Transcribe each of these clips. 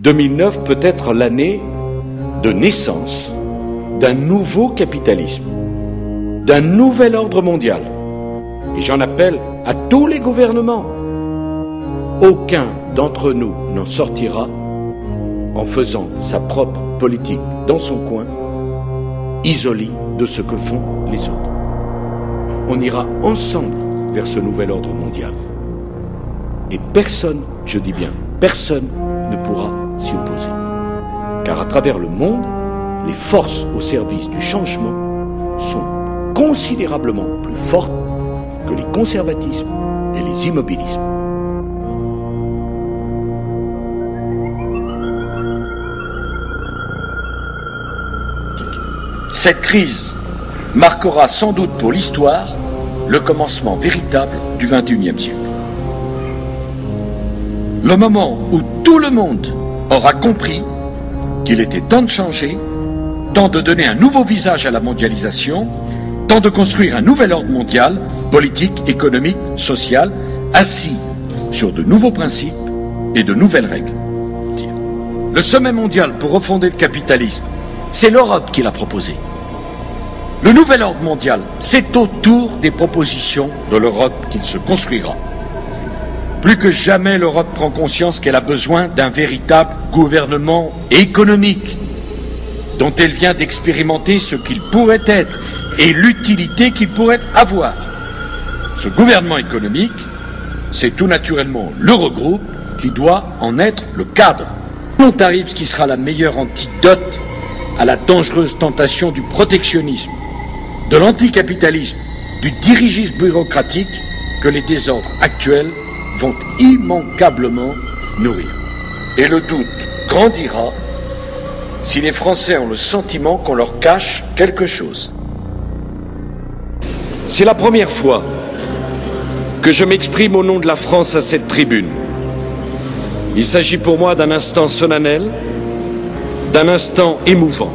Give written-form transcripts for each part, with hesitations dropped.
2009 peut être l'année de naissance d'un nouveau capitalisme, d'un nouvel ordre mondial. Et j'en appelle à tous les gouvernements. Aucun d'entre nous n'en sortira en faisant sa propre politique dans son coin, isolé de ce que font les autres. On ira ensemble vers ce nouvel ordre mondial. Et personne, je dis bien personne, ne pourra s'y opposer. Car à travers le monde, les forces au service du changement sont considérablement plus fortes que les conservatismes et les immobilismes. Cette crise marquera sans doute pour l'histoire le commencement véritable du XXIe siècle. Le moment où tout le monde aura compris qu'il était temps de changer, temps de donner un nouveau visage à la mondialisation, temps de construire un nouvel ordre mondial, politique, économique, social, assis sur de nouveaux principes et de nouvelles règles. Le sommet mondial pour refonder le capitalisme, c'est l'Europe qui l'a proposé. Le nouvel ordre mondial, c'est autour des propositions de l'Europe qu'il se construira. Plus que jamais, l'Europe prend conscience qu'elle a besoin d'un véritable gouvernement économique, dont elle vient d'expérimenter ce qu'il pourrait être et l'utilité qu'il pourrait avoir. Ce gouvernement économique, c'est tout naturellement l'Eurogroupe qui doit en être le cadre. On arrive ce qui sera la meilleure antidote à la dangereuse tentation du protectionnisme, de l'anticapitalisme, du dirigisme bureaucratique que les désordres actuels vont immanquablement nourrir. Et le doute grandira si les Français ont le sentiment qu'on leur cache quelque chose. C'est la première fois que je m'exprime au nom de la France à cette tribune. Il s'agit pour moi d'un instant solennel, d'un instant émouvant.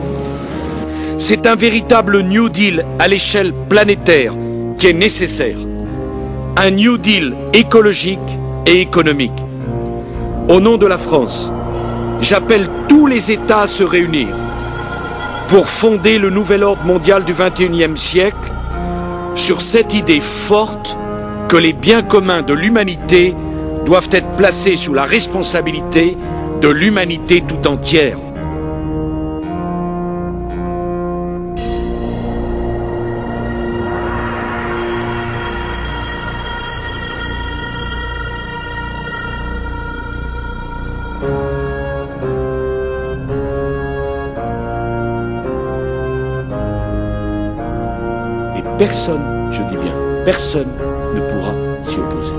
C'est un véritable New Deal à l'échelle planétaire qui est nécessaire. Un New Deal écologique et économique. Au nom de la France, j'appelle tous les États à se réunir pour fonder le nouvel ordre mondial du XXIe siècle sur cette idée forte que les biens communs de l'humanité doivent être placés sous la responsabilité de l'humanité tout entière. Et personne, je dis bien, personne ne pourra s'y opposer.